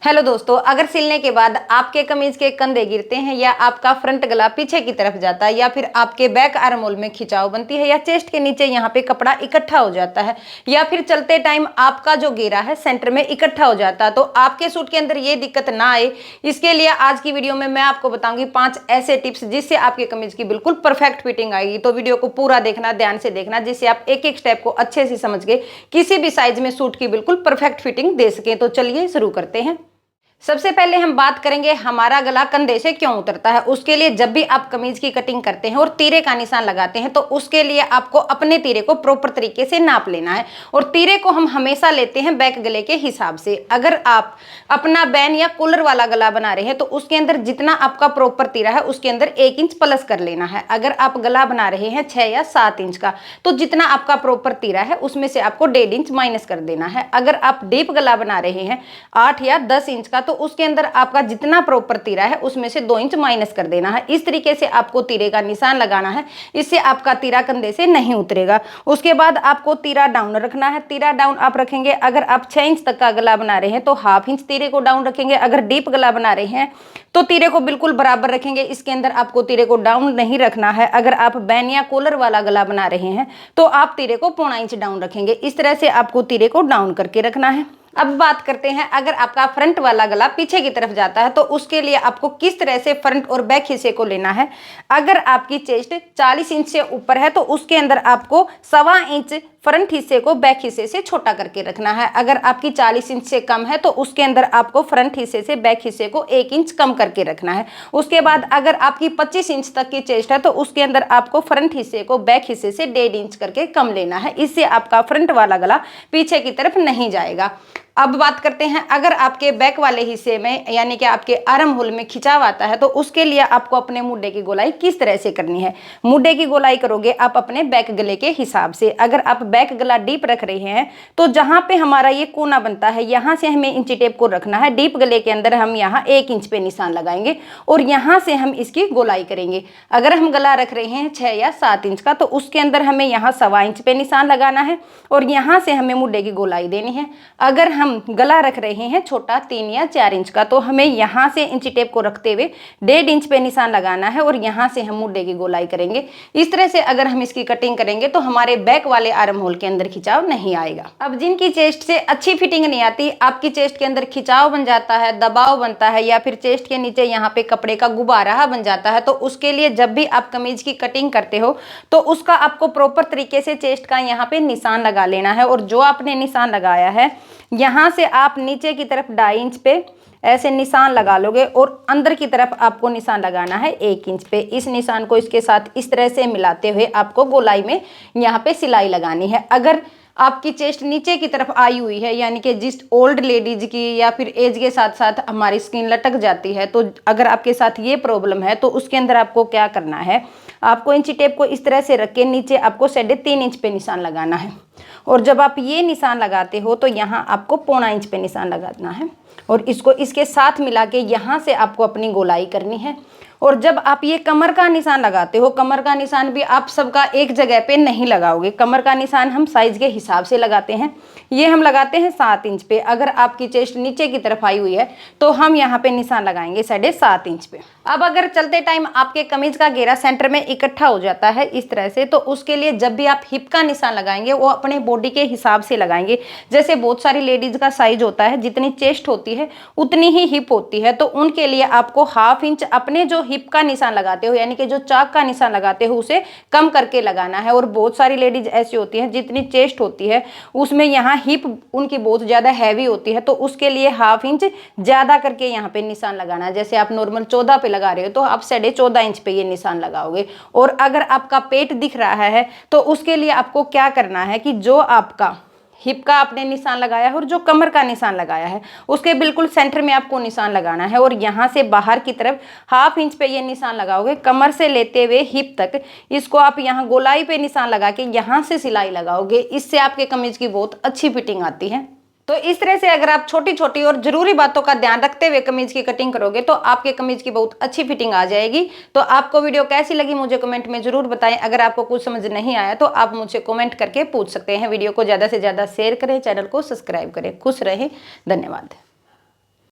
Hello दोस्तों, अगर सिलने के बाद आपके कमीज के कंधे गिरते हैं या आपका फ्रंट गला पीछे की तरफ जाता है या फिर आपके बैक आर्म होल में खिंचाव बनती है या चेस्ट के नीचे यहाँ पे कपड़ा इकट्ठा हो जाता है या फिर चलते टाइम आपका जो घेरा है सेंटर में इकट्ठा हो जाता है, तो आपके सूट के अंदर ये दिक्कत ना आए इसके लिए आज की वीडियो में मैं आपको बताऊंगी 5 ऐसे टिप्स जिससे आपके कमीज की बिल्कुल परफेक्ट फिटिंग आएगी। तो वीडियो को पूरा देखना, ध्यान से देखना, जिससे आप एक एक स्टेप को अच्छे से समझ के किसी भी साइज में सूट की बिल्कुल परफेक्ट फिटिंग दे सके। तो चलिए शुरू करते हैं। सबसे पहले हम बात करेंगे हमारा गला कंधे से क्यों उतरता है। उसके लिए जब भी आप कमीज की कटिंग करते हैं और तीरे का निशान लगाते हैं तो उसके लिए आपको अपने तीरे को प्रॉपर तरीके से नाप लेना है और तीरे को हम हमेशा लेते हैं बैक गले के हिसाब से। अगर आप अपना बैन या कूलर वाला गला बना रहे हैं तो उसके अंदर जितना आपका प्रॉपर तीरा है उसके अंदर 1 इंच प्लस कर लेना है। अगर आप गला बना रहे हैं 6 या 7 इंच का तो जितना आपका प्रॉपर तीरा है उसमें से आपको 1.5 इंच माइनस कर देना है। अगर आप डीप गला बना रहे हैं 8 या 10 इंच का तो उसके अंदर आपका जितना प्रॉपर तीरा है उसमें से 2 इंच माइनस कर देना है। इस तरीके से आपको तीरे का निशान लगाना है, इससे आपका तीरा कंधे से नहीं उतरेगा। उसके बाद आपको तीरा डाउन रखना है। तीरा डाउन आप रखेंगे, अगर आप 6 इंच तक का गला बना रहे हैं तो ½ इंच तीरे को डाउन रखेंगे। अगर डीप गला बना रहे हैं तो तीरे को बिल्कुल बराबर रखेंगे, इसके अंदर आपको तीरे को डाउन नहीं रखना है। अगर आप बैन या कॉलर वाला गला बना रहे हैं तो आप तीरे को ½ इंच डाउन रखेंगे। इस तरह से आपको तीरे को डाउन करके रखना है। अब बात करते हैं, अगर आपका फ्रंट वाला गला पीछे की तरफ जाता है तो उसके लिए आपको किस तरह से फ्रंट और बैक हिस्से को लेना है। अगर आपकी चेस्ट 40 इंच से ऊपर है तो उसके अंदर आपको 1.25 इंच फ्रंट हिस्से को बैक हिस्से से छोटा करके रखना है। अगर आपकी 40 इंच से कम है तो उसके अंदर आपको फ्रंट हिस्से से बैक हिस्से को 1 इंच कम करके रखना है। उसके बाद अगर आपकी 25 इंच तक की चेस्ट है तो उसके अंदर आपको फ्रंट हिस्से को बैक हिस्से से 1.5 इंच करके कम लेना है। इससे आपका फ्रंट वाला गला पीछे की तरफ नहीं जाएगा। अब बात करते हैं, अगर आपके बैक वाले हिस्से में यानी कि आपके आर्म होल में खिंचाव आता है तो उसके लिए आपको अपने मुड्ढे की गोलाई किस तरह से करनी है। मुड्ढे की गोलाई करोगे आप अपने बैक गले के हिसाब से। अगर आप बैक गला डीप रख रहे हैं तो जहां पे हमारा ये कोना बनता है यहां से हमें इंची टेप को रखना है। डीप गले के अंदर हम यहाँ 1 इंच पे निशान लगाएंगे और यहाँ से हम इसकी गोलाई करेंगे। अगर हम गला रख रहे हैं 6 या 7 इंच का तो उसके अंदर हमें यहाँ 1.25 इंच पे निशान लगाना है और यहाँ से हमें मुड्ढे की गोलाई देनी है। अगर हम गला रख रहे हैं छोटा 3 या 4 इंच का तो हमें यहाँ से इंची टेप को रखते हुए 1.5 इंच पे निशान लगाना है और यहाँ से हम मुड्ढे की गोलाई करेंगे। इस तरह से अगर हम इसकी कटिंग करेंगे तो हमारे बैक वाले आर्म होल के अंदर खिंचाव नहीं आएगा। अब जिनकी चेस्ट से अच्छी फिटिंग नहीं आती, आपकी चेस्ट के अंदर खिंचाव बन जाता है, दबाव बनता है या फिर चेस्ट के नीचे यहाँ पे कपड़े का गुब्बारा बन जाता है, तो उसके लिए जब भी आप कमीज की कटिंग करते हो तो उसका आपको प्रॉपर तरीके से चेस्ट का यहाँ पे निशान लगा लेना है। और जो आपने निशान लगाया है यहाँ से आप नीचे की तरफ 2.5 इंच पे ऐसे निशान लगा लोगे और अंदर की तरफ आपको निशान लगाना है 1 इंच पे। इस निशान को इसके साथ इस तरह से मिलाते हुए आपको गोलाई में यहाँ पे सिलाई लगानी है। अगर आपकी चेस्ट नीचे की तरफ आई हुई है यानी कि जिस ओल्ड लेडीज की या फिर एज के साथ साथ हमारी स्किन लटक जाती है, तो अगर आपके साथ ये प्रॉब्लम है तो उसके अंदर आपको क्या करना है, आपको इंची टेप को इस तरह से रख के नीचे आपको 3.5 इंच पे निशान लगाना है। और जब आप ये निशान लगाते हो तो यहाँ आपको 1.25 इंच पे निशान लगाना है और इसको इसके साथ मिला के यहाँ से आपको अपनी गोलाई करनी है। और जब आप ये कमर का निशान लगाते हो, कमर का निशान भी आप सबका एक जगह पे नहीं लगाओगे। कमर का निशान हम साइज के हिसाब से लगाते हैं। ये हम लगाते हैं 7 इंच पे। अगर आपकी चेस्ट नीचे की तरफ आई हुई है तो हम यहाँ पे निशान लगाएंगे 7.5 इंच पे। अब अगर चलते टाइम आपके कमीज का घेरा सेंटर में इकट्ठा हो जाता है इस तरह से, तो उसके लिए जब भी आप हिप का निशान लगाएंगे वो अपने बॉडी के हिसाब से लगाएंगे। जैसे बहुत सारी लेडीज का साइज होता है, जितनी चेस्ट होती है उतनी ही हिप होती है, तो उनके लिए आपको ½ इंच अपने जो हिप का निशान लगाते हो यानी कि जो चाक का निशान लगाते हो उसे कम करके लगाना है। और बहुत सारी लेडीज ऐसी होती हैं जितनी चेस्ट होती है उसमें यहाँ हिप उनकी बहुत ज़्यादा हैवी होती है, तो उसके लिए ½ इंच ज़्यादा करके यहाँ पे निशान लगाना है। जैसे आप नॉर्मल 14 पे लगा रहे हो तो आप 14.5 इंच पे ये निशान लगाओगे। और अगर आपका पेट दिख रहा है तो उसके लिए आपको क्या करना है कि जो आपका हिप का आपने निशान लगाया है और जो कमर का निशान लगाया है उसके बिल्कुल सेंटर में आपको निशान लगाना है और यहाँ से बाहर की तरफ ½ इंच पे ये निशान लगाओगे। कमर से लेते हुए हिप तक इसको आप यहाँ गोलाई पे निशान लगा के यहाँ से सिलाई लगाओगे। इससे आपके कमीज की बहुत अच्छी फिटिंग आती है। तो इस तरह से अगर आप छोटी छोटी और जरूरी बातों का ध्यान रखते हुए कमीज की कटिंग करोगे तो आपके कमीज की बहुत अच्छी फिटिंग आ जाएगी। तो आपको वीडियो कैसी लगी मुझे कमेंट में जरूर बताएं। अगर आपको कुछ समझ नहीं आया तो आप मुझसे कमेंट करके पूछ सकते हैं। वीडियो को ज़्यादा से ज़्यादा शेयर करें, चैनल को सब्सक्राइब करें। खुश रहें, धन्यवाद।